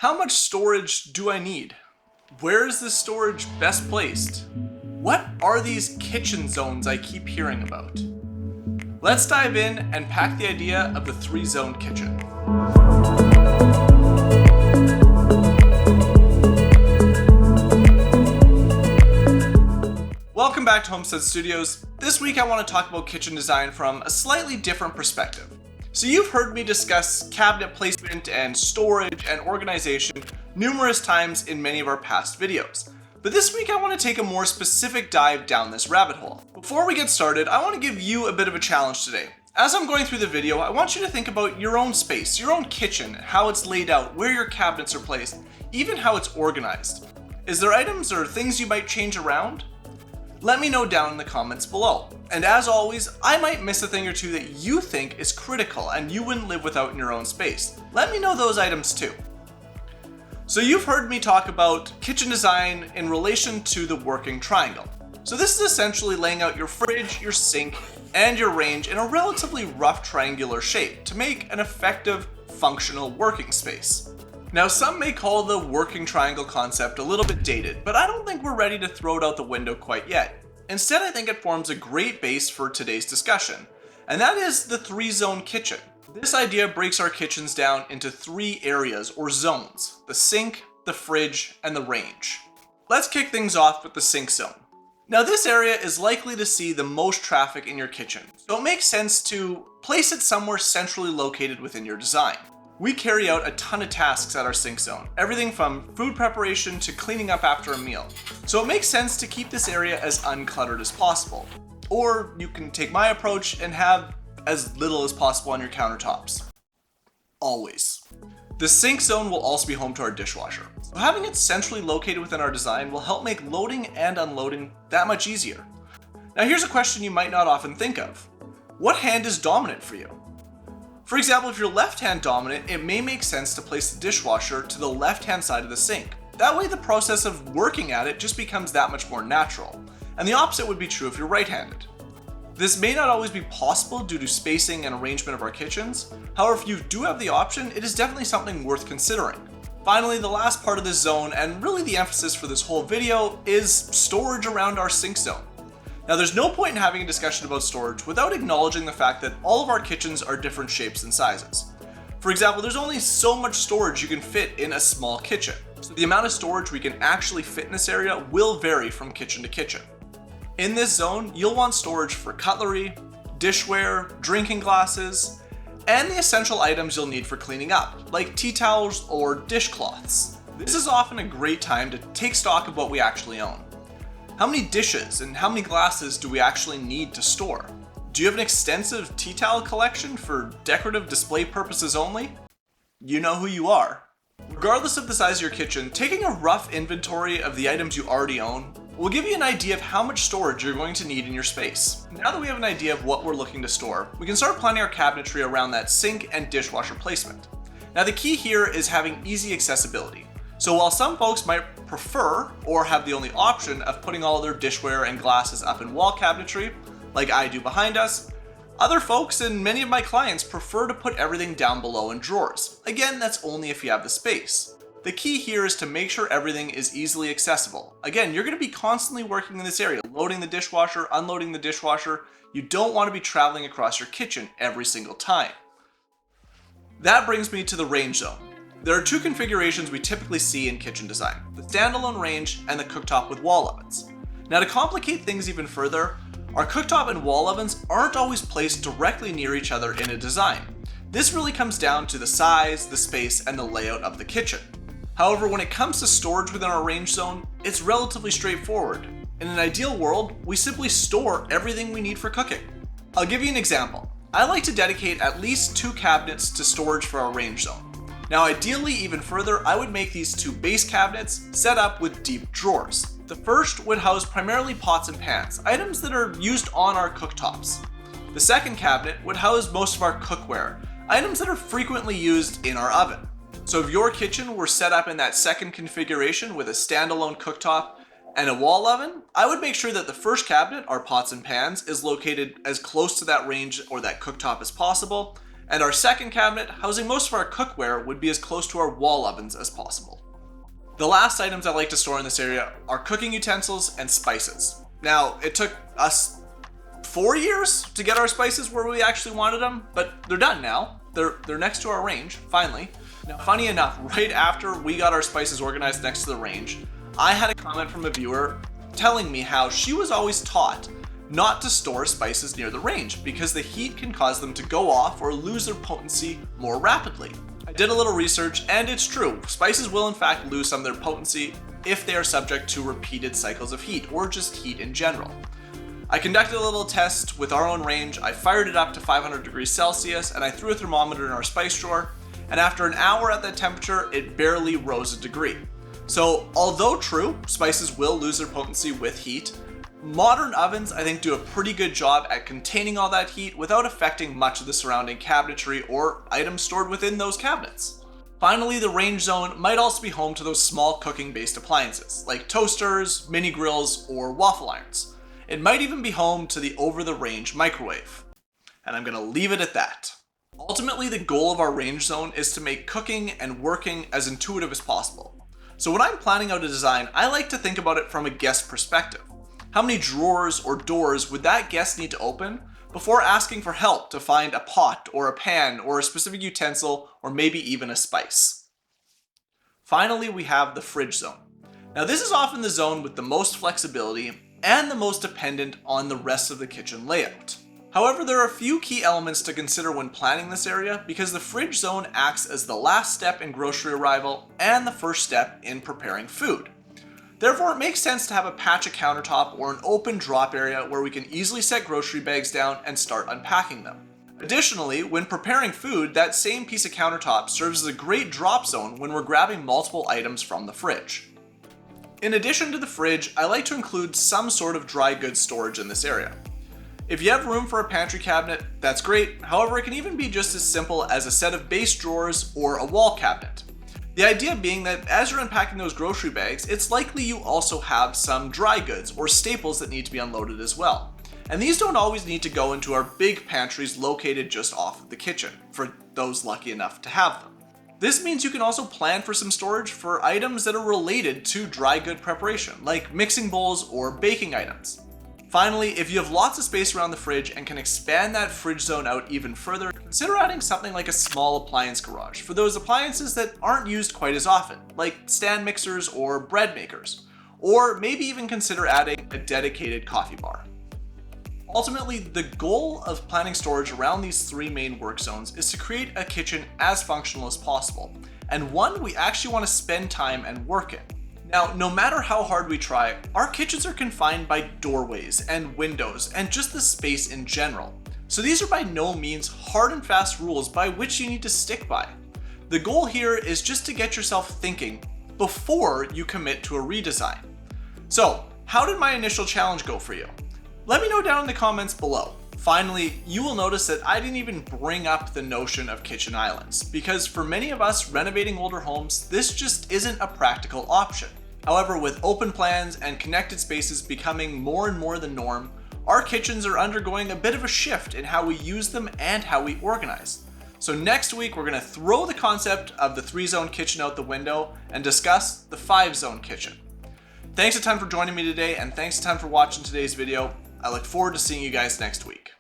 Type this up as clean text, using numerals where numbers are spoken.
How much storage do I need? Where is this storage best placed? What are these kitchen zones I keep hearing about? Let's dive in and pack the idea of the 3-zone kitchen. Welcome back to Homestead Studios. This week I want to talk about kitchen design from a slightly different perspective. So you've heard me discuss cabinet placement and storage and organization numerous times in many of our past videos. But this week I want to take a more specific dive down this rabbit hole. Before we get started, I want to give you a bit of a challenge today. As I'm going through the video, I want you to think about your own space, your own kitchen, how it's laid out, where your cabinets are placed, even how it's organized. Is there items or things you might change around? Let me know down in the comments below. And as always, I might miss a thing or two that you think is critical and you wouldn't live without in your own space. Let me know those items too. So you've heard me talk about kitchen design in relation to the working triangle. So this is essentially laying out your fridge, your sink, and your range in a relatively rough triangular shape to make an effective, functional working space. Now, some may call the working triangle concept a little bit dated, but I don't think we're ready to throw it out the window quite yet. Instead, I think it forms a great base for today's discussion, and that is the 3-zone kitchen. This idea breaks our kitchens down into 3 areas or zones: the sink, the fridge, and the range. Let's kick things off with the sink zone. Now, this area is likely to see the most traffic in your kitchen, so it makes sense to place it somewhere centrally located within your design. We carry out a ton of tasks at our sink zone, everything from food preparation to cleaning up after a meal. So it makes sense to keep this area as uncluttered as possible. Or you can take my approach and have as little as possible on your countertops. Always. The sink zone will also be home to our dishwasher. So having it centrally located within our design will help make loading and unloading that much easier. Now here's a question you might not often think of. What hand is dominant for you? For example, if you're left-hand dominant, it may make sense to place the dishwasher to the left-hand side of the sink. That way the process of working at it just becomes that much more natural. And the opposite would be true if you're right-handed. This may not always be possible due to spacing and arrangement of our kitchens. However, if you do have the option, it is definitely something worth considering. Finally, the last part of this zone, and really the emphasis for this whole video, is storage around our sink zone. Now, there's no point in having a discussion about storage without acknowledging the fact that all of our kitchens are different shapes and sizes. For example, there's only so much storage you can fit in a small kitchen. So the amount of storage we can actually fit in this area will vary from kitchen to kitchen. In this zone, you'll want storage for cutlery, dishware, drinking glasses, and the essential items you'll need for cleaning up, like tea towels or dishcloths. This is often a great time to take stock of what we actually own. How many dishes and how many glasses do we actually need to store? Do you have an extensive tea towel collection for decorative display purposes only? You know who you are. Regardless of the size of your kitchen, taking a rough inventory of the items you already own will give you an idea of how much storage you're going to need in your space. Now that we have an idea of what we're looking to store, we can start planning our cabinetry around that sink and dishwasher placement. Now the key here is having easy accessibility. So while some folks might prefer or have the only option of putting all their dishware and glasses up in wall cabinetry, like I do behind us, other folks and many of my clients prefer to put everything down below in drawers. Again, that's only if you have the space. The key here is to make sure everything is easily accessible. Again, you're going to be constantly working in this area, loading the dishwasher, unloading the dishwasher. You don't want to be traveling across your kitchen every single time. That brings me to the range zone. There are 2 configurations we typically see in kitchen design: the standalone range and the cooktop with wall ovens. Now, to complicate things even further, our cooktop and wall ovens aren't always placed directly near each other in a design. This really comes down to the size, the space, and the layout of the kitchen. However, when it comes to storage within our range zone, it's relatively straightforward. In an ideal world, we simply store everything we need for cooking. I'll give you an example. I like to dedicate at least 2 cabinets to storage for our range zone. Now, ideally, even further, I would make these 2 base cabinets set up with deep drawers. The first would house primarily pots and pans, items that are used on our cooktops. The second cabinet would house most of our cookware, items that are frequently used in our oven. So if your kitchen were set up in that second configuration with a standalone cooktop and a wall oven, I would make sure that the first cabinet, our pots and pans, is located as close to that range or that cooktop as possible, And our second cabinet, housing most of our cookware, would be as close to our wall ovens as possible. The last items I like to store in this area are cooking utensils and spices. Now, it took us 4 years to get our spices where we actually wanted them, but they're done now. They're next to our range, finally. Now, funny enough, right after we got our spices organized next to the range, I had a comment from a viewer telling me how she was always taught not to store spices near the range because the heat can cause them to go off or lose their potency more rapidly. I did a little research and it's true. Spices will in fact lose some of their potency if they are subject to repeated cycles of heat or just heat in general. I conducted a little test with our own range. I fired it up to 500 degrees Celsius and I threw a thermometer in our spice drawer, and after an hour at that temperature, it barely rose a degree. So although true, spices will lose their potency with heat, modern ovens I think do a pretty good job at containing all that heat without affecting much of the surrounding cabinetry or items stored within those cabinets. Finally, the range zone might also be home to those small cooking-based appliances, like toasters, mini grills, or waffle irons. It might even be home to the over-the-range microwave. And I'm gonna leave it at that. Ultimately, the goal of our range zone is to make cooking and working as intuitive as possible. So when I'm planning out a design, I like to think about it from a guest perspective. How many drawers or doors would that guest need to open before asking for help to find a pot or a pan or a specific utensil or maybe even a spice? Finally, we have the fridge zone. Now this is often the zone with the most flexibility and the most dependent on the rest of the kitchen layout. However, there are a few key elements to consider when planning this area because the fridge zone acts as the last step in grocery arrival and the first step in preparing food. Therefore, it makes sense to have a patch of countertop or an open drop area where we can easily set grocery bags down and start unpacking them. Additionally, when preparing food, that same piece of countertop serves as a great drop zone when we're grabbing multiple items from the fridge. In addition to the fridge, I like to include some sort of dry goods storage in this area. If you have room for a pantry cabinet, that's great. However, it can even be just as simple as a set of base drawers or a wall cabinet. The idea being that as you're unpacking those grocery bags, it's likely you also have some dry goods or staples that need to be unloaded as well. And these don't always need to go into our big pantries located just off of the kitchen, for those lucky enough to have them. This means you can also plan for some storage for items that are related to dry good preparation, like mixing bowls or baking items. Finally, if you have lots of space around the fridge and can expand that fridge zone out even further, consider adding something like a small appliance garage for those appliances that aren't used quite as often, like stand mixers or bread makers. Or maybe even consider adding a dedicated coffee bar. Ultimately, the goal of planning storage around these three main work zones is to create a kitchen as functional as possible, and one we actually want to spend time and work in. Now, no matter how hard we try, our kitchens are confined by doorways and windows and just the space in general. So these are by no means hard and fast rules by which you need to stick by. The goal here is just to get yourself thinking before you commit to a redesign. So, how did my initial challenge go for you? Let me know down in the comments below. Finally, you will notice that I didn't even bring up the notion of kitchen islands, because for many of us renovating older homes, this just isn't a practical option. However, with open plans and connected spaces becoming more and more the norm, our kitchens are undergoing a bit of a shift in how we use them and how we organize. So next week, we're gonna throw the concept of the 3-zone kitchen out the window and discuss the 5-zone kitchen. Thanks a ton for joining me today, and thanks a ton for watching today's video. I look forward to seeing you guys next week.